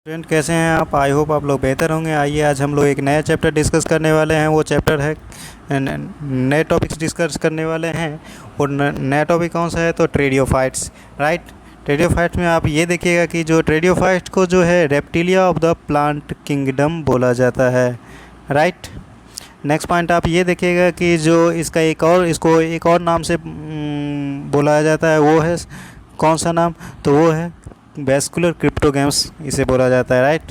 Student कैसे हैं आप? आई होप आप लोग बेहतर होंगे। आइए आज हम लोग एक नया चैप्टर डिस्कस करने वाले हैं। वो चैप्टर है नए टॉपिक्स डिस्कस करने वाले हैं। और नया टॉपिक कौन सा है? तो ट्रेडियोफाइट्स, राइट। ट्रेडियोफाइट्स में आप ये देखिएगा कि जो ट्रेडियोफाइट्स को जो है reptilia of the plant kingdom बोला जाता है, राइट। नेक्स्ट पॉइंट आप ये देखिएगा कि जो इसको एक और नाम से बोला जाता है, वो है कौन सा नाम? तो वो है वैस्कुलर क्रिप्टोगैम्स इसे बोला जाता है, राइट।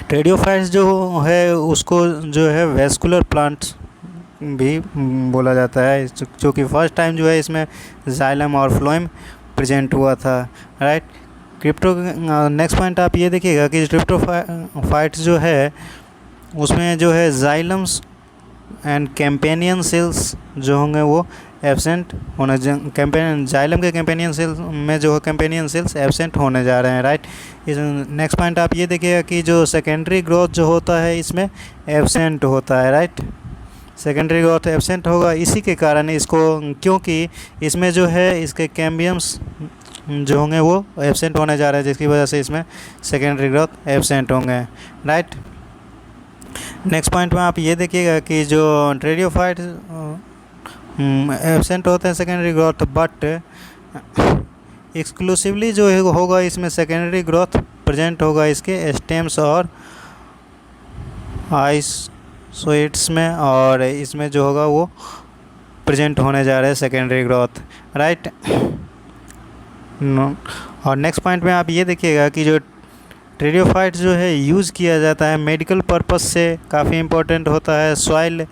ट्रेडियोफाइट्स जो है उसको जो है वैस्कुलर प्लांट्स भी बोला जाता है, जो कि फर्स्ट टाइम जो है इसमें जाइलम और फ्लोएम प्रेजेंट हुआ था, राइट। नेक्स्ट पॉइंट आप ये देखिएगा कि ट्रिप्टोफाइट्स जो है उसमें जो है जाइलम्स एंड कैम्पेनियन सेल्स जो होंगे वो एब्सेंट होने जाइलम के कैम्पेनियन सेल्स में जो है कैम्पेनियन सेल्स एब्सेंट होने जा रहे हैं, राइट। इस नेक्स्ट पॉइंट आप ये देखिएगा कि जो सेकेंडरी ग्रोथ जो होता है इसमें एब्सेंट होता है, राइट। सेकेंडरी ग्रोथ एब्सेंट होगा इसी के कारण इसको, क्योंकि इसमें जो है इसके कैम्बियम्स जो होंगे वो एब्सेंट होने जा रहे हैं, जिसकी वजह से इसमें सेकेंडरी ग्रोथ एब्सेंट होंगे, राइट। नेक्स्ट पॉइंट में आप ये देखिएगा कि जो ट्रेडियोफाइट एब्सेंट होते हैं सेकेंडरी ग्रोथ, बट एक्सक्लूसिवली जो होगा इसमें सेकेंडरी ग्रोथ प्रेजेंट होगा इसके स्टेम्स और आइसोइड्स में, और इसमें जो होगा वो प्रेजेंट होने जा रहे हैं सेकेंडरी ग्रोथ, राइट। और नेक्स्ट पॉइंट में आप ये देखिएगा कि जो ट्रेडियोफाइट्स जो है यूज़ किया जाता है मेडिकल पर्पस से, काफ़ी इम्पोर्टेंट होता है। सॉइल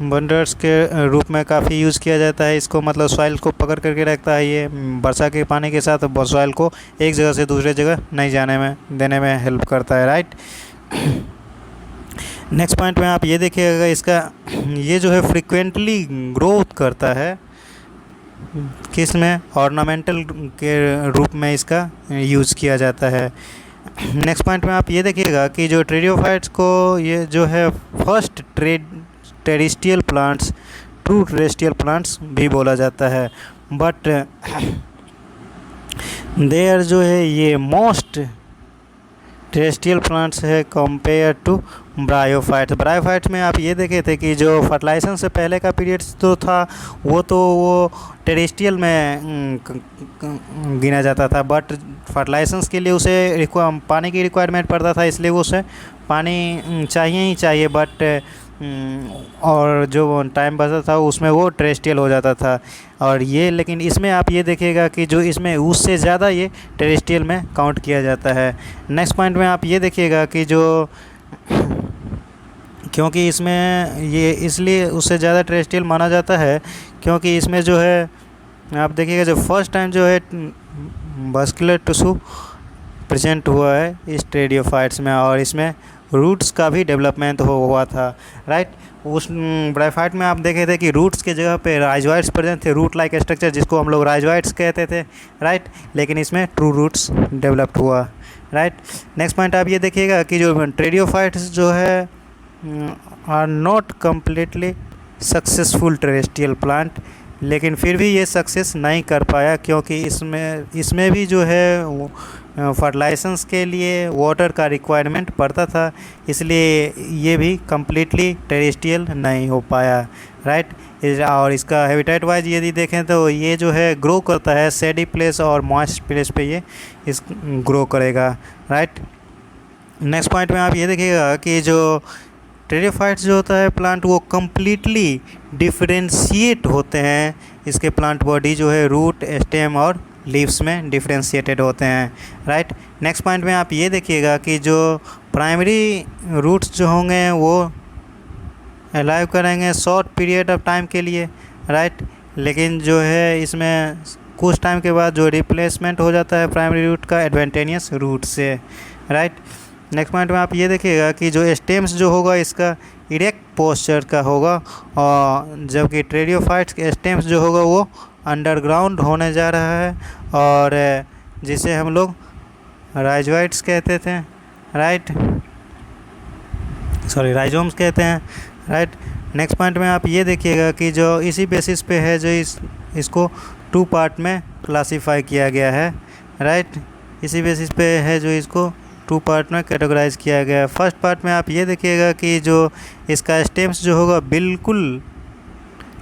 बंडर्स के रूप में काफ़ी यूज़ किया जाता है इसको, मतलब सॉइल को पकड़ करके रखता है। ये वर्षा के पानी के साथ सॉइल को एक जगह से दूसरे जगह नहीं जाने में देने में हेल्प करता है, राइट। नेक्स्ट पॉइंट में आप ये देखिएगा इसका ये जो है फ्रिक्वेंटली ग्रोथ करता है, किस में? ऑर्नामेंटल के रूप में इसका यूज़ किया जाता है। नेक्स्ट पॉइंट में आप ये देखिएगा कि जो ट्रेडियोफाइट्स को ये जो है first terrestrial plants, true terrestrial plants भी बोला जाता है, बट देयर जो है ये मोस्ट टेरेस्ट्रियल प्लांट्स है कंपेयर टू ब्रायोफाइट्स। ब्रायोफाइट्स में आप ये देखे थे कि जो फर्टिलाइजेशन से पहले का पीरियड तो था वो टेरेस्ट्रियल में गिना जाता था, बट फर्टिलाइजेशन के लिए उसे पानी की रिक्वायरमेंट पड़ता था, इसलिए उसे पानी चाहिए ही चाहिए, बट और जो टाइम बचता था उसमें वो टेरेस्ट्रियल हो जाता था। और ये लेकिन इसमें आप ये देखिएगा कि जो इसमें उससे ज़्यादा ये टेरेस्ट्रियल में काउंट किया जाता है। नेक्स्ट पॉइंट में आप ये देखिएगा कि जो क्योंकि इसमें ये इसलिए उससे ज़्यादा टेरेस्ट्रियल माना जाता है क्योंकि इसमें जो है आप देखिएगा जो फर्स्ट टाइम जो है वैस्कुलर टिश्यू प्रेजेंट हुआ है इस ट्रेडियोफाइट्स में, और इसमें रूट्स का भी डेवलपमेंट हुआ था, राइट। उस ब्रायोफाइट में आप देखे थे कि रूट्स के जगह पे राइजोइड्स प्रेजेंट थे, रूट लाइक स्ट्रक्चर जिसको हम लोग राइजोइड्स कहते थे, राइट। लेकिन इसमें ट्रू रूट्स डेवलप्ड हुआ, राइट। नेक्स्ट पॉइंट आप ये देखिएगा कि जो ट्रेडियोफाइट्स जो है are not completely successful terrestrial plant, लेकिन फिर भी ये सक्सेस नहीं कर पाया क्योंकि इसमें भी जो है फर्टिलाइजेशंस के लिए वाटर का रिक्वायरमेंट पड़ता था, इसलिए ये भी कम्प्लीटली टेरेस्ट्रियल नहीं हो पाया, राइट। और इसका हैबिटेट वाइज यदि देखें तो ये जो है ग्रो करता है सैडी प्लेस और मॉइस्ट प्लेस पे ये इस ग्रो करेगा, राइट। नेक्स्ट पॉइंट में आप ये देखिएगा कि जो ट्रेडियोफाइट्स जो होता है प्लांट वो कम्प्लीटली डिफरेंशिएट होते हैं, इसके प्लांट बॉडी जो है रूट, स्टेम और लीव्स में डिफरेंशिएटेड होते हैं, राइट। नेक्स्ट पॉइंट में आप ये देखिएगा कि जो प्राइमरी रूट्स जो होंगे वो अलाइव करेंगे शॉर्ट पीरियड ऑफ टाइम के लिए, राइट। लेकिन जो है इसमें कुछ टाइम के बाद जो रिप्लेसमेंट हो जाता है प्राइमरी रूट का एडवेंटेनियस रूट से, राइट। नेक्स्ट पॉइंट में आप ये देखिएगा कि जो स्टेम्स जो होगा इसका इरेक्ट पोस्चर का होगा, और जबकि ट्रेडियोफाइट्स के स्टेम्स जो होगा वो अंडरग्राउंड होने जा रहा है, और जिसे हम लोग राइजोइड्स कहते थे, राइट, सॉरी राइजोम्स कहते हैं, राइट। नेक्स्ट पॉइंट में आप ये देखिएगा कि जो इसी बेसिस पे है जो इसको टू पार्ट में क्लासीफाई किया गया है, राइट। इसी बेसिस पे है जो इसको 2 पार्ट में कैटेगराइज किया गया है। फर्स्ट पार्ट में आप ये देखिएगा कि जो इसका स्टेम्स जो होगा बिल्कुल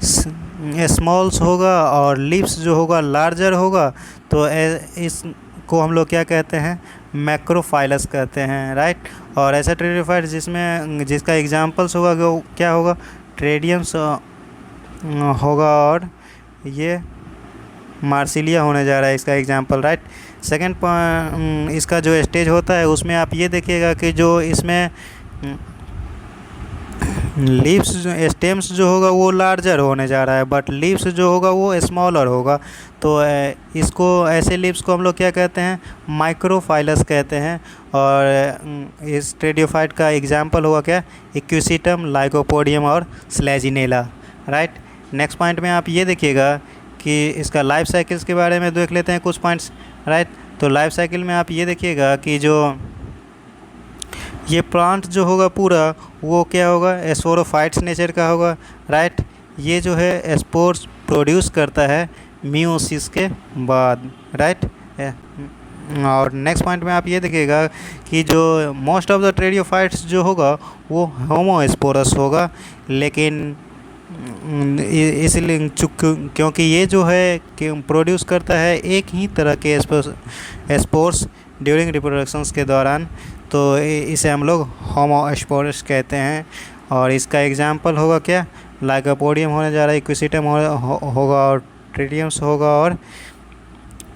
स्मॉल्स होगा और लीव्स जो होगा लार्जर होगा, तो इसको हम लोग क्या कहते हैं, मैक्रोफाइलस कहते हैं, राइट। और ऐसा टेरिडोफाइट जिसका एग्जांपल्स होगा वो क्या होगा, ट्रेडियम्स होगा और ये मार्सिलिया होने जा रहा है इसका एग्जांपल, राइट। सेकंड इसका जो स्टेज होता है उसमें आप ये देखिएगा कि जो इसमें लीव्स स्टेम्स जो होगा वो लार्जर होने जा रहा है, बट लीव्स जो होगा वो स्मॉलर होगा। तो इसको ऐसे लीव्स को हम लोग क्या कहते हैं, माइक्रोफाइलस कहते हैं। और इस टेरिडोफाइट का एग्जांपल होगा क्या, इक्विसिटम, लाइकोपोडियम और स्लेजिनेला, राइट। नेक्स्ट पॉइंट में आप ये देखिएगा कि इसका लाइफ साइकिल्स के बारे में देख लेते हैं कुछ पॉइंट्स, राइट। तो लाइफ साइकिल में आप ये देखिएगा कि जो ये प्लांट जो होगा पूरा वो क्या होगा, स्पोरोफाइट्स नेचर का होगा, राइट। ये जो है स्पोर्स प्रोड्यूस करता है मियोसिस के बाद, राइट। और नेक्स्ट पॉइंट में आप ये देखिएगा कि जो मोस्ट ऑफ द टेरिडोफाइट्स जो होगा वो होमोस्पोरस होगा, लेकिन इसलिए क्योंकि ये जो है कि प्रोड्यूस करता है एक ही तरह के स्पोर्स ड्यूरिंग रिप्रोडक्शंस के दौरान, तो इसे हम लोग होमोस्पोरस कहते हैं। और इसका एग्जांपल होगा क्या, लाइकोपोडियम होने जा रहा है, इक्विसिटम होगा और ट्रेडियम्स होगा और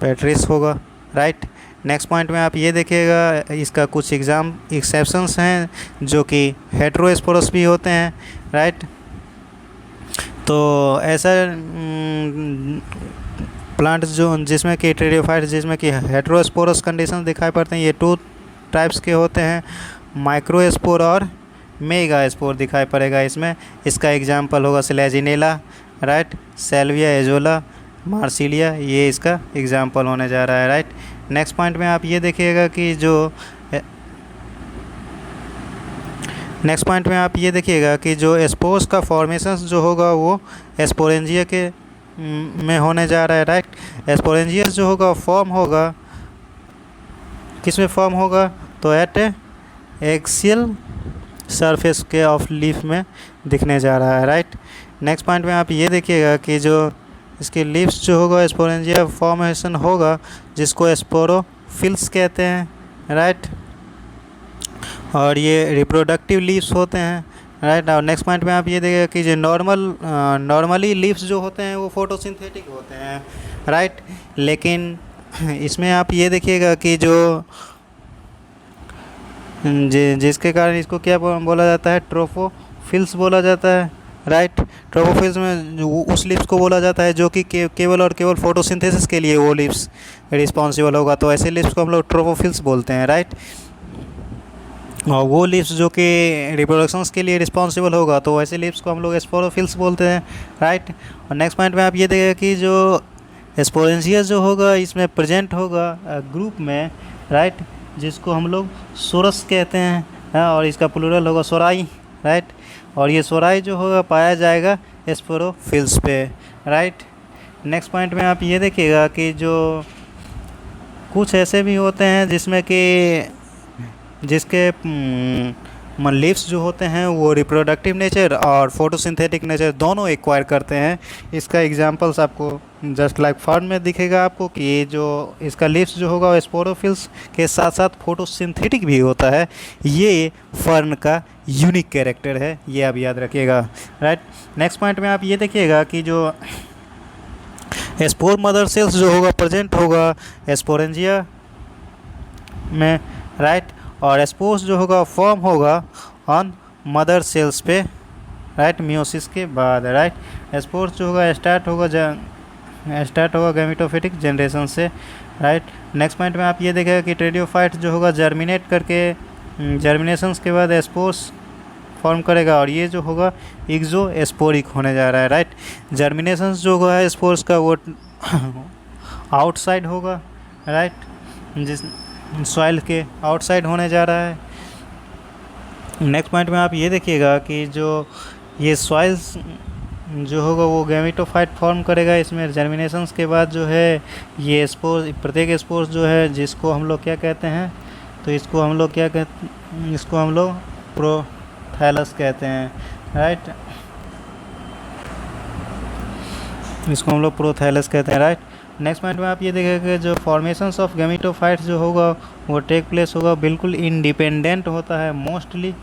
पैट्रिस होगा, राइट। नेक्स्ट पॉइंट में आप ये देखिएगा इसका कुछ एक्सेप्शंस हैं जो कि हेटेरोस्पोरस भी होते हैं, राइट। तो ऐसा प्लांट जो जिसमें कि टेरिडोफाइट जिसमें कि हेटेरोस्पोरस कंडीशन दिखाई पड़ते हैं, ये 2 टाइप्स के होते हैं, माइक्रोस्पोर और मेगास्पोर दिखाई पड़ेगा इसमें। इसका एग्जांपल होगा स्लेजिनेला, राइट, सैल्विया एजोला, मार्सिलिया, ये इसका एग्जांपल होने जा रहा है, राइट। नेक्स्ट पॉइंट में आप ये देखिएगा कि जो नेक्स्ट पॉइंट में आप ये देखिएगा कि जो स्पोर्स का फॉर्मेशंस जो होगा वो स्पोरेंजिया के में होने जा रहा है, राइट। स्पोरेंजियस जो होगा फॉर्म होगा किस में फॉर्म होगा, तो एट एक्सियल सरफेस के ऑफ लीफ में दिखने जा रहा है, राइट। नेक्स्ट पॉइंट में आप ये देखिएगा कि जो इसके लीव्स जो होगा स्पोरेंजिया फॉर्मेशन होगा जिसको स्पोरोफिल्स कहते हैं, राइट। और ये रिप्रोडक्टिव लीव्स होते हैं, राइट। और नेक्स्ट पॉइंट में आप ये देखिएगा कि जो नॉर्मली लीव्स जो होते हैं वो फोटोसिंथेटिक होते हैं, राइट। लेकिन इसमें आप ये देखिएगा कि जो जिसके कारण इसको क्या बोला जाता है, ट्रोफोफिल्स बोला जाता है, राइट। ट्रोफोफिल्स में उस लीव्स को बोला जाता है जो कि केवल और केवल फोटोसिंथेसिस के लिए वो लीव्स रिस्पॉन्सिबल होगा, तो ऐसे लीव्स को हम लोग ट्रोफोफिल्स बोलते हैं, राइट। और वो लीव्स जो कि रिप्रोडक्शंस के लिए रिस्पॉन्सिबल होगा तो ऐसे लीव्स को हम लोग स्पोरोफिल्स बोलते हैं, राइट। और नेक्स्ट पॉइंट में आप ये देखिएगा कि जो स्पोरेंजिया जो होगा इसमें प्रेजेंट होगा ग्रुप में, राइट, जिसको हम लोग सोरस कहते हैं, और इसका प्लूरल होगा सोराई, राइट। और ये सोराई जो होगा पाया जाएगा स्पोरोफिल्स पे, राइट। नेक्स्ट पॉइंट में आप ये देखिएगा कि जो कुछ ऐसे भी होते हैं जिसमें कि जिसके लीव्स जो होते हैं वो रिप्रोडक्टिव नेचर और फोटोसिंथेटिक नेचर दोनों एक्वायर करते हैं। इसका एग्जांपल्स आपको जस्ट लाइक फर्न में दिखेगा आपको कि ये जो इसका लीव्स जो होगा वो स्पोरोफिल्स के साथ साथ फोटोसिंथेटिक भी होता है। ये फर्न का यूनिक कैरेक्टर है, ये आप याद रखिएगा, राइट। नेक्स्ट पॉइंट में आप ये देखिएगा कि जो स्पोर मदर सेल्स जो होगा प्रेजेंट होगा स्पोरेंजिया में, राइट। और स्पोर्स जो होगा फॉर्म होगा ऑन मदर सेल्स पे, राइट, मियोसिस के बाद, राइट। स्पोर्स जो होगा स्टार्ट होगा गैमेटोफिटिक जनरेशन से, राइट। नेक्स्ट पॉइंट में आप ये देखेगा कि टेरिडोफाइट जो होगा जर्मिनेट करके जर्मिनेशंस के बाद स्पोर्स फॉर्म करेगा और ये जो होगा एक्सोस्पोरिक होने जा रहा है, राइट। जर्मिनेशंस जो होगा स्पोर्स का वो आउटसाइड होगा, राइट, जिस सॉइल के आउटसाइड होने जा रहा है। नेक्स्ट पॉइंट में आप ये देखिएगा कि जो ये सॉइल्स जो होगा वो गैमेटोफाइट फॉर्म करेगा। इसमें जर्मिनेशंस के बाद जो है ये स्पोर, प्रत्येक स्पोर्स जो है जिसको हम लोग क्या कहते हैं, तो इसको हम लोग क्या कहते, इसको हम लोग प्रोथैलस कहते हैं, राइट। इसको हम लोग प्रोथैलस कहते हैं, राइट। नेक्स्ट पॉइंट में आप ये देखेंगे जो फॉर्मेशंस ऑफ गैमेटोफाइट्स जो होगा वो टेक प्लेस होगा बिल्कुल इंडिपेंडेंट होता है मोस्टली,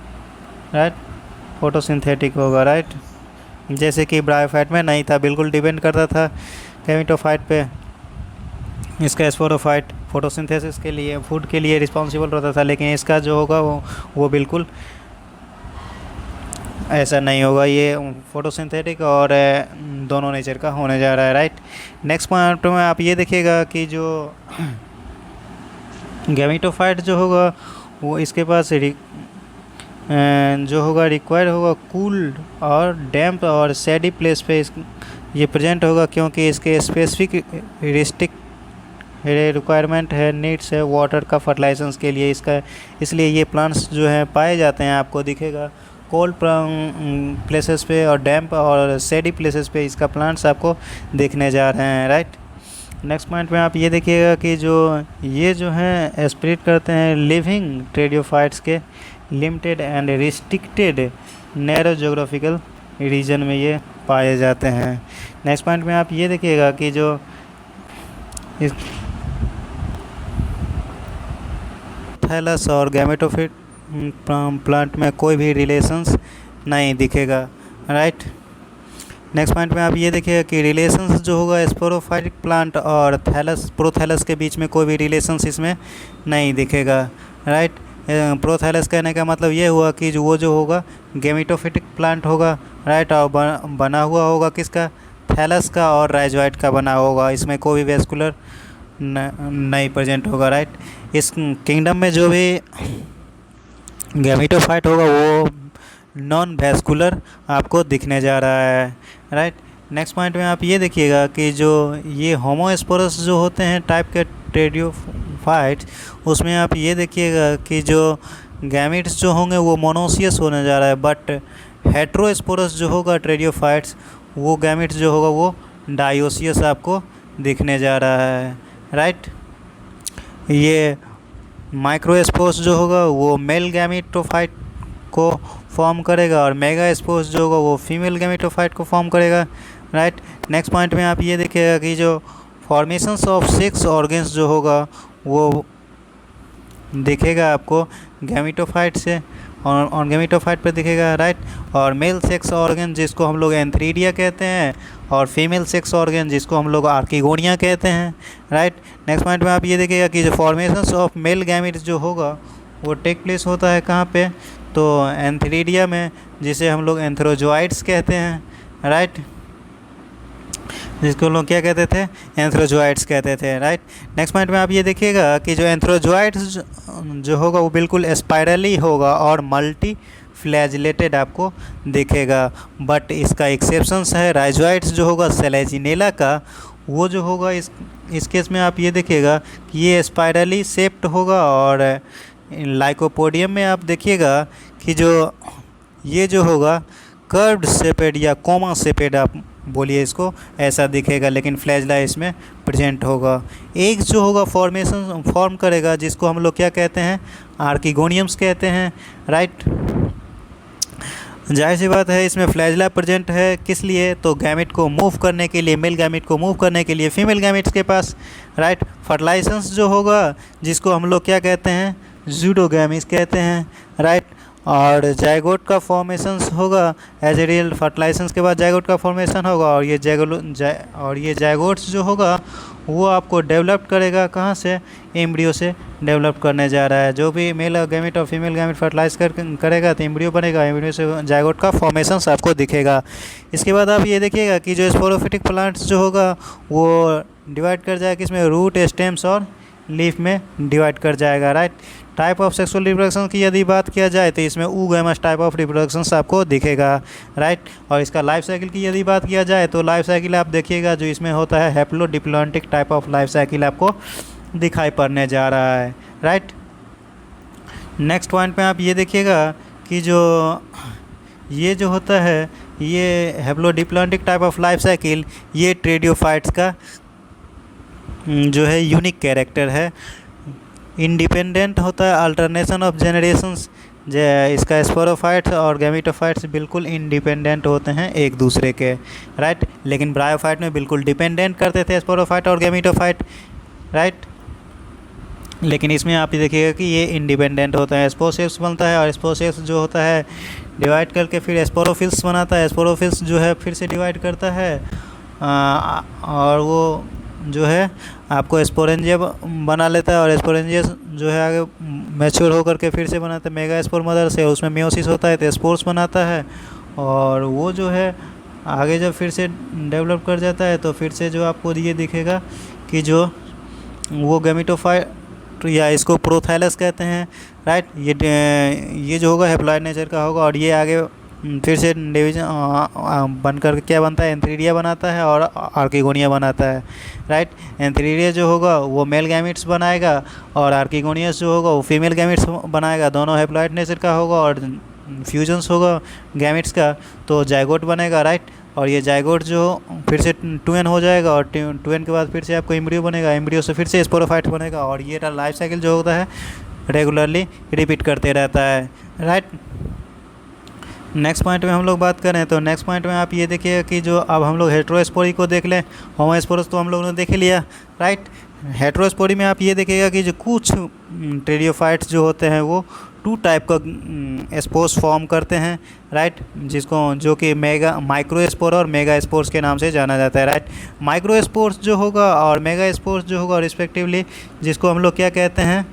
राइट। फोटोसिंथेटिक होगा, राइट। जैसे कि ब्रायोफाइट में नहीं था, बिल्कुल डिपेंड करता था गैमेटोफाइट पे। इसका स्पोरोफाइट फोटोसिंथेसिस के लिए, फूड के लिए रिस्पॉन्सिबल रहता था, लेकिन इसका जो होगा वो बिल्कुल ऐसा नहीं होगा। ये फोटोसिंथेटिक और दोनों नेचर का होने जा रहा है, राइट। नेक्स्ट पॉइंट में आप ये देखिएगा कि जो गैमेटोफाइट जो होगा वो इसके पास जो होगा रिक्वायर्ड होगा कूल और डैम्प और सैडी प्लेस पे ये प्रेजेंट होगा, क्योंकि इसके स्पेसिफिक रिक्वायरमेंट है, नीड्स है वाटर का फर्टिलाइजेशन के लिए इसका, इसलिए ये प्लांट्स जो हैं पाए जाते हैं। आपको दिखेगा कोल्ड प्लेसेस पे और डैम्प और सैडी प्लेसेस पे इसका प्लांट्स आपको देखने जा रहे हैं, राइट। नेक्स्ट पॉइंट में आप ये देखिएगा कि जो ये जो है स्प्लिट करते हैं लिविंग टेरिडोफाइट्स के limited and restricted narrow geographical region में ये पाए जाते हैं। नेक्स्ट पॉइंट में आप ये देखिएगा कि जो इस थैलस और गैमेटोफाइट प्लांट में कोई भी रिलेशंस नहीं दिखेगा, राइट। नेक्स्ट पॉइंट में आप ये देखिएगा कि रिलेशंस जो होगा स्पोरोफाइटिक प्लांट और थैलस प्रोथैलस के बीच में कोई भी रिलेशंस इसमें नहीं दिखेगा, राइट। प्रोथैलस कहने का मतलब ये हुआ कि वो जो होगा गैमेटोफिटिक प्लांट होगा, राइट, और बना हुआ होगा किसका, थैलस का और राइजोइट का बना होगा। इसमें कोई भी वेस्कुलर नहीं प्रेजेंट होगा, राइट। इस किंगडम में जो भी गैमेटोफाइट होगा वो नॉन वेस्कुलर आपको दिखने जा रहा है, राइट। नेक्स्ट पॉइंट में आप ये देखिएगा कि जो ये होमोस्पोरस जो होते हैं टाइप के टेरिडोफाइट्स, उसमें आप ये देखिएगा कि जो गैमेट्स जो होंगे वो मोनोसियस होने जा रहा है, बट हेट्रोस्पोरस जो होगा टेरिडोफाइट्स वो गैमेट्स जो होगा वो डायोसियस आपको दिखने जा रहा है, राइट। ये माइक्रोस्पोर्स जो होगा वो मेल गैमेटोफाइट को फॉर्म करेगा और मेगा स्पोर्स जो होगा वो फीमेल गैमेटोफाइट को फॉर्म करेगा, राइट। नेक्स्ट पॉइंट में आप ये देखिएगा कि जो फॉर्मेशंस ऑफ सेक्स ऑर्गन्स जो होगा वो दिखेगा आपको गैमेटोफाइट से और गैमेटोफाइट पर दिखेगा, राइट। और मेल सेक्स ऑर्गन जिसको हम लोग एंथ्रीडिया कहते हैं और फीमेल सेक्स ऑर्गन जिसको हम लोग आर्किगोनिया कहते हैं, राइट। नेक्स्ट पॉइंट में आप ये देखिएगा कि जो फॉर्मेशंस ऑफ मेल गैमेट्स जो होगा वो टेक प्लेस होता है कहाँ पे, तो एंथ्रीडिया में, जिसे हम लोग एंथ्रोजोइड्स कहते हैं, राइट, जिसको लोग क्या कहते थे, एंथ्रोजोइड्स कहते थे, राइट। नेक्स्ट पॉइंट में आप ये देखिएगा कि जो एंथ्रोजोइड्स जो होगा वो बिल्कुल स्पाइरली होगा और मल्टी फ्लैजिलेटेड आपको दिखेगा, बट इसका एक्सेप्शंस है राइजोइड्स जो होगा सेलेजिनेला का, वो जो होगा इस केस में आप ये देखिएगा कि ये स्पाइरली शेप्ड होगा। और लाइकोपोडियम में आप देखिएगा कि जो ये जो होगा कर्व्ड शेपेड या कोमा शेपेड आप बोलिए इसको, ऐसा दिखेगा, लेकिन फ्लैजला इसमें प्रेजेंट होगा। एक जो होगा फॉर्मेशन फॉर्म करेगा जिसको हम लोग क्या कहते हैं, आर्किगोनियम्स कहते हैं, राइट। जाहिर सी बात है इसमें फ्लैजला प्रेजेंट है, किस लिए, तो गैमेट को मूव करने के लिए, मेल गैमेट को मूव करने के लिए फीमेल गैमेट्स के पास, राइट। फर्टिलाइजेशंस जो होगा जिसको हम लोग क्या कहते हैं, ज़ूडोगैमीज कहते हैं, राइट। और जायगोट का फॉर्मेशंस होगा एज ए रियल फर्टिलाइजेशंस के बाद जायगोट का फॉर्मेशन होगा। और ये जायगोट्स जो होगा वो आपको डेवलप करेगा कहाँ से, एम्ब्रियो से डेवलप करने जा रहा है। जो भी मेल गैमेट और फीमेल गैमेट फर्टिलाइज करेगा तो एम्ब्रियो बनेगा, एम्ब्रियो से जायगोट का फॉर्मेशंस आपको दिखेगा। इसके बाद आप ये देखिएगा कि जो स्पोरोफिटिक प्लांट्स जो होगा वो डिवाइड कर जाएगा किसमें, रूट, स्टेम्स और लीफ में डिवाइड कर जाएगा, right. Type of sexual reproduction की यदि बात किया जाए तो इसमें ऊगैमस टाइप ऑफ रिप्रोडक्शन आपको दिखेगा, राइट। और इसका लाइफ साइकिल की यदि बात किया जाए तो लाइफ साइकिल आप देखिएगा जो इसमें होता है haplodiplontic type of life cycle आपको दिखाई पड़ने जा रहा है, राइट। नेक्स्ट पॉइंट पे आप ये देखिएगा कि जो ये जो होता है ये haplodiplontic type of life cycle ये ट्रेडियोफाइट्स का जो है यूनिक कैरेक्टर है। इंडिपेंडेंट होता है, अल्टरनेशन ऑफ जनरेशंस। इसका स्पोरोफाइट्स और गैमीटोफाइट्स बिल्कुल इंडिपेंडेंट होते हैं एक दूसरे के, राइट। लेकिन ब्रायोफाइट में बिल्कुल डिपेंडेंट करते थे स्पोरोफाइट और गैमीटोफाइट, राइट। लेकिन इसमें आप देखिएगा कि ये इंडिपेंडेंट होता है। स्पोसेप्स बनता है और स्पोसेप्स जो होता है डिवाइड करके फिर स्पोरोफिल्स बनाता है। स्पोरोफिल्स जो है फिर से डिवाइड करता है और वो जो है आपको स्पोरेंजिया बना लेता है, और स्पोरेंजिया जो है आगे मैच्योर होकर के फिर से बनाता है मेगा स्पोर मदर से। उसमें मियोसिस होता है तो स्पोर्स बनाता है, और वो जो है आगे जब फिर से डेवलप कर जाता है तो फिर से जो आपको ये दिखेगा कि जो वो गैमीटोफाइट या इसको प्रोथैलस कहते हैं, राइट। ये जो होगा हैप्लॉइड नेचर का होगा, और ये आगे फिर से डिवीजन बनकर क्या बनता है, एंथीरिया बनाता है और आर्किगोनिया बनाता है, राइट। एंथीरिया जो होगा वो मेल गैमिट्स बनाएगा और आर्किगोनियस जो होगा वो फीमेल गैमिट्स बनाएगा। दोनों हैप्लॉइड नेचर का होगा और फ्यूजन्स होगा गैमिट्स का तो जाइगोट बनेगा, राइट। और ये जाइगोट जो फिर से ट्वेन हो जाएगा, और ट्वेन के बाद फिर से आपको एम्ब्रियो बनेगा, एम्ब्रियो से फिर से स्पोरोफाइट बनेगा, और ये लाइफ साइकिल जो होता है रेगुलरली रिपीट करते रहता है, राइट। नेक्स्ट पॉइंट में हम लोग बात करें तो नेक्स्ट पॉइंट में आप ये देखिएगा कि जो अब हम लोग हेट्रोस्पोरी को देख लें। होमोस्पोरस तो हम लोगों ने देख लिया, राइट। हेट्रोस्पोरी में आप ये देखिएगा कि जो कुछ ट्रेडियोफाइट्स जो होते हैं वो 2 टाइप का स्पोर्स फॉर्म करते हैं, राइट। जो कि माइक्रोस्पोर और मेगा स्पोर्स के नाम से जाना जाता है, राइट। माइक्रोस्पोर्स जो होगा और मेगा स्पोर्स जो होगा रिस्पेक्टिवली, जिसको हम लोग क्या कहते हैं,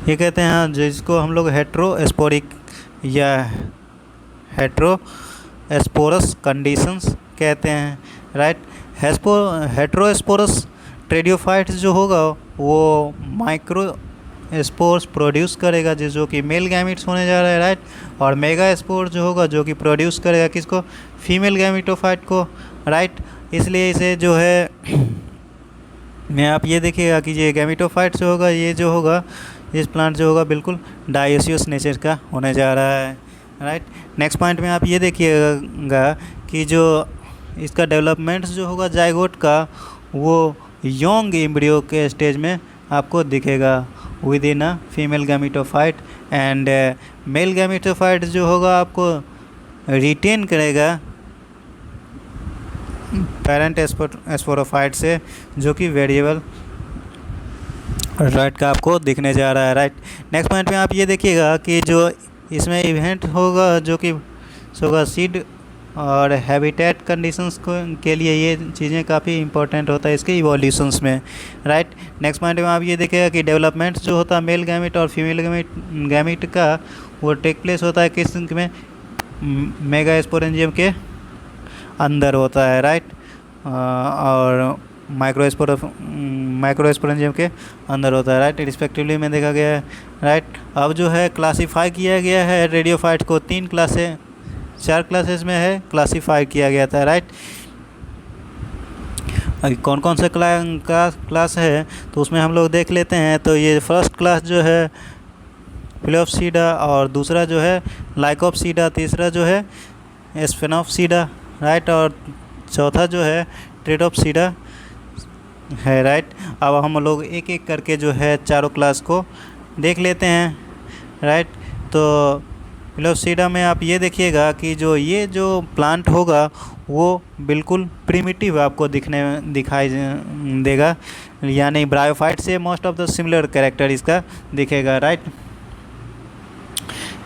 ये कहते हैं जिसको हम लोग हेट्रोस्पोरिक या हेट्रोस्पोरस कंडीशंस कहते हैं, राइट। हेट्रोस्पोरस ट्रेडियोफाइट्स जो होगा वो माइक्रो स्पोर्स प्रोड्यूस करेगा जो कि मेल गैमिट्स होने जा रहा है, राइट। और मेगा स्पोर जो होगा जो कि प्रोड्यूस करेगा किसको, फीमेल गैमिटोफाइट को, राइट। इसलिए इसे जो है मैं आप ये देखिएगा कि ये गैमिटोफाइट जो होगा, ये जो होगा इस प्लांट जो होगा बिल्कुल डायोसियस नेचर का होने जा रहा है, राइट। नेक्स्ट पॉइंट में आप ये देखिएगा कि जो इसका डेवलपमेंट्स जो होगा जाइगोट का वो यंग एम्ब्रियो के स्टेज में आपको दिखेगा with in a female gametophyte, and male gametophyte जो होगा आपको रिटेन करेगा पेरेंट स्पोरोफाइट से, जो कि वेरिएबल राइट का आपको दिखने जा रहा है, राइट। नेक्स्ट पॉइंट में आप ये देखिएगा कि जो इसमें इवेंट होगा जो कि होगा सीड और हैबिटेट कंडीशंस के लिए ये चीज़ें काफ़ी इंपॉर्टेंट होता है इसके इवोल्यूशंस में, राइट। नेक्स्ट पॉइंट में आप ये देखिएगा कि डेवलपमेंट जो होता है मेल गैमिट और फीमेल गैमिट का वो टेक प्लेस होता है किस में, मेगा स्पोरेंजियम के अंदर होता है, राइट। और माइक्रोस्पोरेंजियम के अंदर होता है, राइट। रिस्पेक्टिवली में देखा गया है, राइट। अब जो है क्लासीफाई किया गया है रेडियोफाइट को 4 क्लासेस में है क्लासीफाई किया गया था, राइट। कौन कौन से क्लास है तो उसमें हम लोग देख लेते हैं। तो ये फर्स्ट क्लास जो है फिलोप्सीडा, और दूसरा जो है लाइकोप्सीडा, तीसरा जो है स्फेनोप्सीडा, राइट। और चौथा जो है ट्रेडोप्सीडा है, राइट। अब हम लोग एक एक करके जो है चारों क्लास को देख लेते हैं, राइट। तो फिलोप्सीडा में आप ये देखिएगा कि ये जो प्लांट होगा वो बिल्कुल प्रिमिटिव आपको दिखाई देगा, यानी ब्रायोफाइट से most of the similar character इसका दिखेगा, राइट।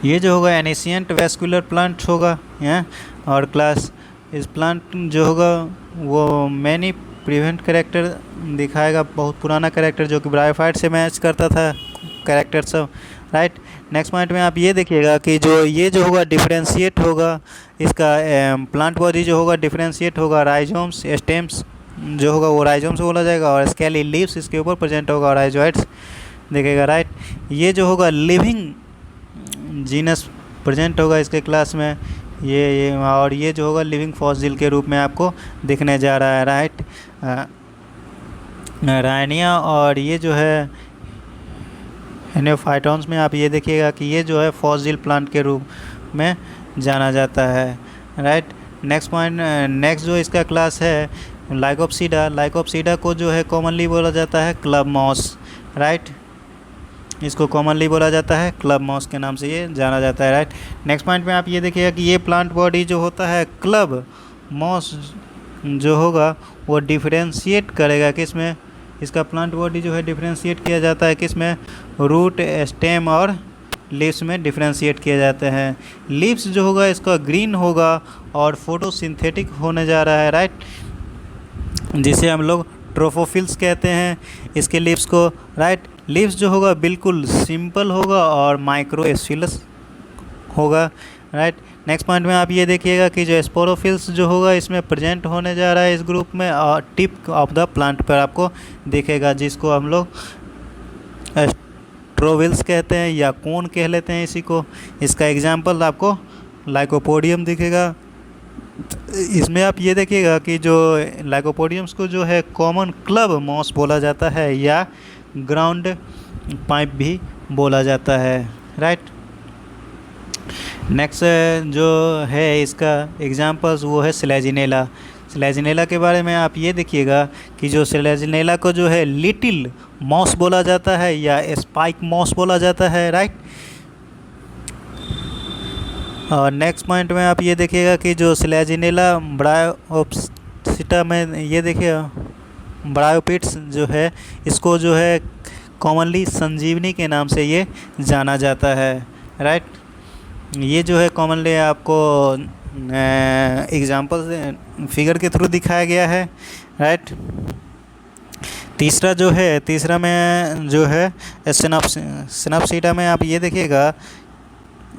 ये जो होगा एनिशिएंट वैस्कुलर प्लांट होगा यहाँ, और क्लास इस प्लांट जो होगा वो मैनी प्रिवेंट कैरेक्टर दिखाएगा, बहुत पुराना कैरेक्टर जो कि ब्रायोफाइट से मैच करता था कैरेक्टर सब, राइट। नेक्स्ट पॉइंट में आप ये देखिएगा कि ये जो होगा डिफरेंशिएट होगा, इसका प्लांट बॉडी जो होगा डिफरेंशिएट होगा, राइजोम्स स्टेम्स जो होगा वो राइजोम से बोला जाएगा, और स्केली लीव्स इसके ऊपर प्रेजेंट होगा और राइजोइड्स देखेगा, राइट। ये जो होगा लिविंग जीनस प्रेजेंट होगा इसके क्लास में, ये और ये जो होगा लिविंग फॉसिल के रूप में आपको दिखने जा रहा है, राइट। रायनिया और ये जो है हेनियोफाइटॉन्स में आप ये देखिएगा कि ये जो है फॉसिल प्लांट के रूप में जाना जाता है, राइट। नेक्स्ट पॉइंट, नेक्स्ट जो इसका क्लास है लाइकोप्सीडा। लाइकोप्सीडा को जो है कॉमनली बोला जाता है क्लब मॉस, राइट। इसको कॉमनली बोला जाता है क्लब मॉस के नाम से ये जाना जाता है, राइट। नेक्स्ट पॉइंट में आप ये देखिएगा कि ये प्लांट बॉडी जो होता है क्लब मॉस जो होगा वो डिफरेंशिएट करेगा किस में, इसका प्लांट बॉडी जो है डिफरेंशिएट किया जाता है किस में, रूट, स्टेम और लीव्स में डिफरेंशिएट किए जाते हैं। लीव्स जो होगा इसका ग्रीन होगा और फोटोसिंथेटिक होने जा रहा है, राइट, जिसे हम लोग ट्रोफोफिल्स कहते हैं इसके लीव्स को, राइट। लीव्स जो होगा बिल्कुल सिंपल होगा और माइक्रोस्फिलस होगा, राइट। नेक्स्ट पॉइंट में आप ये देखिएगा कि जो स्पोरोफिल्स जो होगा इसमें प्रेजेंट होने जा रहा है इस ग्रुप में, और टिप ऑफ द प्लांट पर आपको दिखेगा, जिसको हम लोग ट्रोविल्स कहते हैं या कोन कह लेते हैं इसी को। इसका एग्जाम्पल आपको लाइकोपोडियम दिखेगा। इसमें आप ये देखिएगा कि जो लाइकोपोडियम्स को जो है कॉमन क्लब मॉस बोला जाता है या ग्राउंड पाइप भी बोला जाता है, राइट। नेक्स्ट जो है इसका एग्जांपल्स वो है स्लेजिनेला। स्लेजिनेला के बारे में आप ये देखिएगा कि जो स्लेजिनेला को जो है लिटिल मॉस बोला जाता है या स्पाइक मॉस बोला जाता है, राइट। और नेक्स्ट पॉइंट में आप ये देखिएगा कि जो स्लेजिनेला ब्रायोप्सिटा में ये देखिए ब्रायोपिट्स जो है इसको जो है कॉमनली संजीवनी के नाम से ये जाना जाता है, राइट। ये जो है कॉमनली आपको एग्जांपल फिगर के थ्रू दिखाया गया है, राइट। तीसरा जो है, तीसरा में जो है सिनॉप्सिडा में आप ये देखिएगा,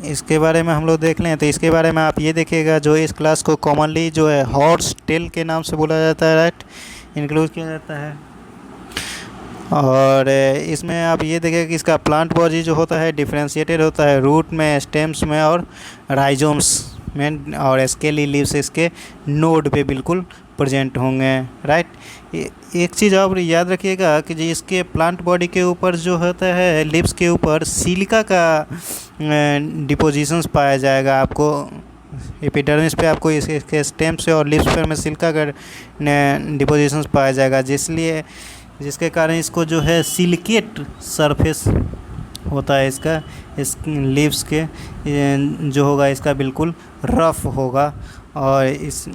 इसके बारे में हम लोग देख लें तो इसके बारे में आप ये देखिएगा जो इस क्लास को कॉमनली जो है हॉर्स टेल के नाम से बोला जाता है, राइट, इंक्लूड किया जाता है। और इसमें आप ये देखिए कि इसका प्लांट बॉडी जो होता है डिफरेंशिएटेड होता है रूट में, स्टेम्स में और राइजोम्स में, और स्केली लीव्स इसके नोड पे बिल्कुल प्रेजेंट होंगे, राइट। एक चीज़ आप याद रखिएगा कि जो इसके प्लांट बॉडी के ऊपर जो होता है लीव्स के ऊपर सिलिका का डिपोजिशंस पाया जाएगा। आपको एपिडर्मिस पे आपको इसके स्टेम से और लीव्स पर में सिलिका का डिपोजिशंस पाया जाएगा, जिसके कारण इसको जो है सिलिकेट सरफेस होता है इसका, इस लीव्स के जो होगा इसका बिल्कुल रफ होगा। और इस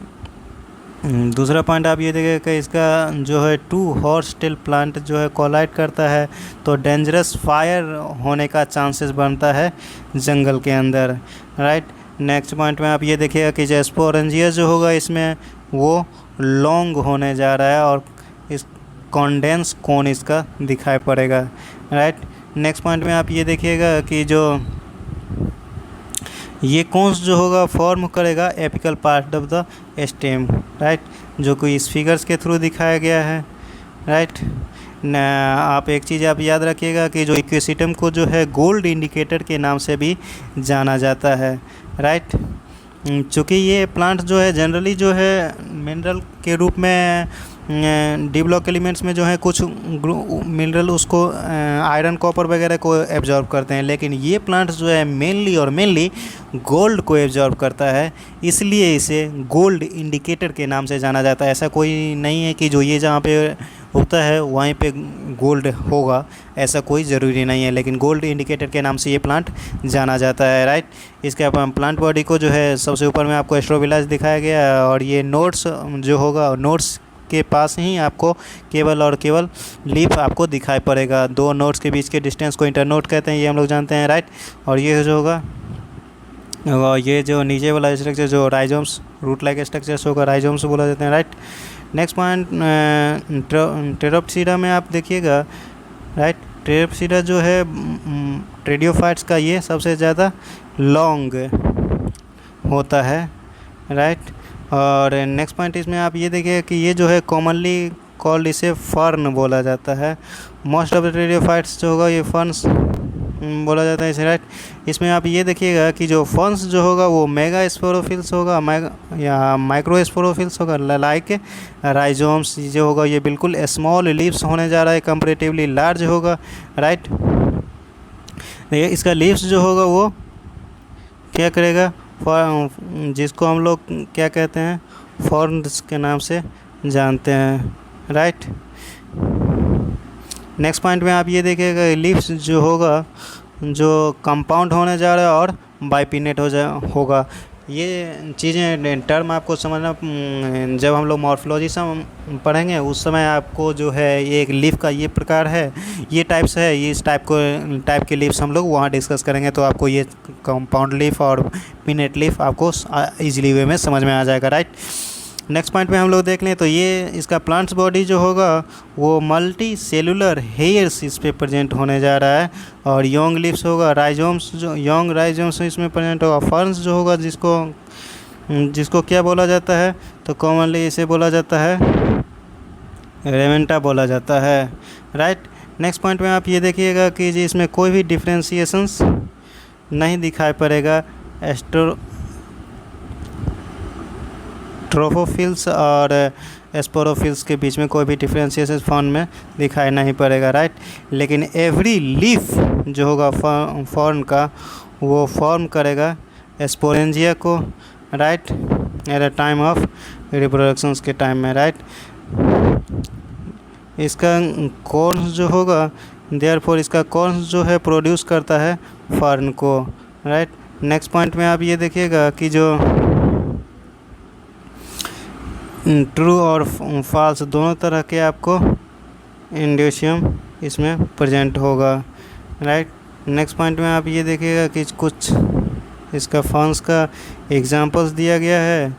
दूसरा पॉइंट आप ये देखिए कि इसका जो है 2 हॉर्स टेल प्लांट जो है कोलाइड करता है तो डेंजरस फायर होने का चांसेस बनता है जंगल के अंदर, राइट। नेक्स्ट पॉइंट में आप ये देखिएगा कि जो स्पोरेंजिया जो होगा इसमें वो लॉन्ग होने जा रहा है और इस कॉन्डेंस कोन इसका दिखाई पड़ेगा, राइट। नेक्स्ट पॉइंट में आप ये देखिएगा कि जो ये कोन्स जो होगा फॉर्म करेगा apical part of the stem, right, जो कि इस फिगर्स के थ्रू दिखाया गया है, राइट। आप एक चीज़ आप याद रखिएगा कि जो इक्विसिटम को जो है गोल्ड इंडिकेटर के नाम से भी जाना जाता है, राइट। चूँकि ये प्लांट जो है जनरली जो है मिनरल के रूप में डी ब्लॉक एलिमेंट्स में जो है कुछ मिनरल उसको आयरन कॉपर वगैरह को एब्जॉर्ब करते हैं, लेकिन ये प्लांट्स जो है मेनली गोल्ड को एब्जॉर्ब करता है, इसलिए इसे गोल्ड इंडिकेटर के नाम से जाना जाता है। ऐसा कोई नहीं है कि जो ये जहाँ पे उगता है वहीं पे गोल्ड होगा, ऐसा कोई ज़रूरी नहीं है, लेकिन गोल्ड इंडिकेटर के नाम से ये प्लांट जाना जाता है, राइट। इसके प्लांट बॉडी को जो है सबसे ऊपर में आपको एस्ट्रोविलास दिखाया गया है और ये नोड्स जो होगा नोड्स के पास ही आपको केवल और केवल लीफ आपको दिखाई पड़ेगा। 2 नोड्स के बीच के डिस्टेंस को इंटरनोड कहते हैं, ये हम लोग जानते हैं, राइट। और ये जो होगा और ये जो नीचे वाला स्ट्रक्चर जो राइजोम्स रूट लाइक स्ट्रक्चर्स होगा राइजोम्स बोला जाते हैं, राइट। नेक्स्ट पॉइंट टेरोप्सिडा में आप देखिएगा, राइट, टेरोप्सिडा जो है ट्रेडियोफाइट्स का ये सबसे ज़्यादा लॉन्ग होता है, राइट। और नेक्स्ट पॉइंट इसमें आप ये देखिए कि ये जो है कॉमनली कॉल्ड इसे फर्न बोला जाता है। मोस्ट ऑफ द ट्रेडियोफाइट्स जो होगा ये फर्न्स बोला जाता है इसे, राइट। इसमें आप ये देखिएगा कि जो फर्न्स जो होगा वो मेगा स्पोरोफिल्स होगा या माइक्रो स्पोरोफिल्स होगा, लाइक राइजोम्स जो होगा ये बिल्कुल स्मॉल लीव्स होने जा रहा है, कंपेरेटिवली लार्ज होगा, राइट। इसका लीव्स जो होगा वो क्या करेगा, जिसको हम लोग क्या कहते हैं, फॉर्म्स के नाम से जानते हैं, राइट। नेक्स्ट पॉइंट में आप ये देखिएगा, लीव्स जो होगा जो कंपाउंड होने जा रहा है और बाइपिनेट होगा। ये चीज़ें टर्म आपको समझना, जब हम लोग मॉर्फोलॉजी से पढ़ेंगे उस समय आपको जो है ये एक लीफ का ये प्रकार है, ये टाइप्स है, ये इस टाइप के लीव्स हम लोग वहाँ डिस्कस करेंगे, तो आपको ये कंपाउंड लीफ और पिनेट लीफ आपको ईजिली वे में समझ में आ जाएगा, राइट। नेक्स्ट पॉइंट में हम लोग देख लें तो ये इसका प्लांट्स बॉडी जो होगा वो मल्टी सेलुलर हेयर्स इस पे प्रेजेंट होने जा रहा है, और यंग लीव्स होगा, राइजोम्स जो यंग राइजोम्स इसमें प्रेजेंट होगा। फर्न्स जो होगा जिसको क्या बोला जाता है, तो कॉमनली इसे बोला जाता है रेमेंटा बोला जाता है, राइट। नेक्स्ट पॉइंट में आप ये देखिएगा कि जी इसमें कोई भी डिफ्रेंशिएशंस नहीं दिखाई पड़ेगा ट्रोफोफिल्स और स्पोरोफिल्स के बीच में कोई भी डिफ्रेंशिएशन फॉर्म में दिखाई नहीं पड़ेगा, राइट। लेकिन एवरी लीफ जो होगा फॉर्म का वो फॉर्म करेगा स्पोरेंजिया को, right, at the time of reproductions के टाइम में, राइट। इसका कॉर्न्स जो होगा देयरफॉर इसका कॉर्न्स जो है प्रोड्यूस करता है फर्न को, राइट। नेक्स्ट पॉइंट में आप ये देखिएगा कि जो ट्रू और फॉल्स दोनों तरह के आपको इंड्यूसियम इसमें प्रेजेंट होगा, राइट। नेक्स्ट पॉइंट में आप ये देखिएगा कि कुछ इसका फॉर्म्स का एग्जांपल्स दिया गया है,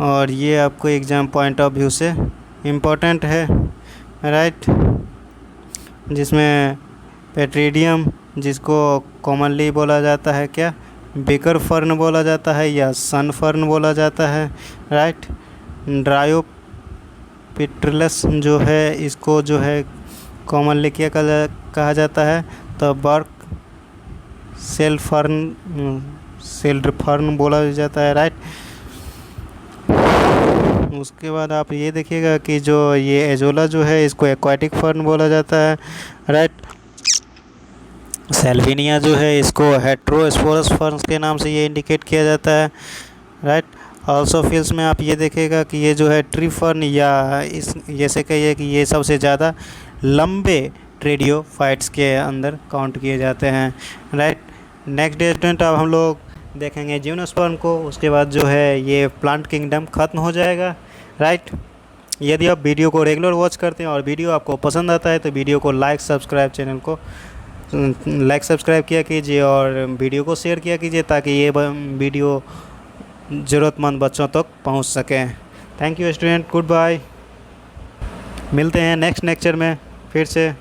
और ये आपको एग्जाम पॉइंट ऑफ व्यू से इम्पोर्टेंट है, राइट। जिसमें पेट्रीडियम जिसको कॉमनली बोला जाता है क्या, बेकर फर्न बोला जाता है या सन फर्न बोला जाता है, राइट। ड्रायोपिट्रिलस जो है इसको जो है कॉमनली क्या कहा जाता है, तो बर्क सेल्ड फर्न बोला जाता है, राइट। उसके बाद आप ये देखिएगा कि जो ये एजोला जो है इसको एक्वाटिक फर्न बोला जाता है, राइट। सेल्विनिया जो है इसको हेट्रोस्पोरस फर्न्स के नाम से ये इंडिकेट किया जाता है, राइट। ऑल्सो फील्ड्स में आप ये देखेगा कि ये जो है ट्री फर्न या इस जैसे कहिए कि ये सबसे ज़्यादा लंबे ट्रेडियोफाइट्स के अंदर काउंट किए जाते हैं, राइट। नेक्स्ट डे स्टूडेंट अब हम लोग देखेंगे जिम्नोस्पर्म को, उसके बाद जो है ये प्लांट किंगडम ख़त्म हो जाएगा, राइट। यदि आप वीडियो को रेगुलर वॉच करते हैं और वीडियो आपको पसंद आता है तो वीडियो को लाइक सब्सक्राइब किया कीजिए और वीडियो को शेयर किया कीजिए ताकि ये वीडियो ज़रूरतमंद बच्चों तक पहुंच सके। Thank you student, goodbye. मिलते हैं नेक्स्ट लेक्चर में फिर से।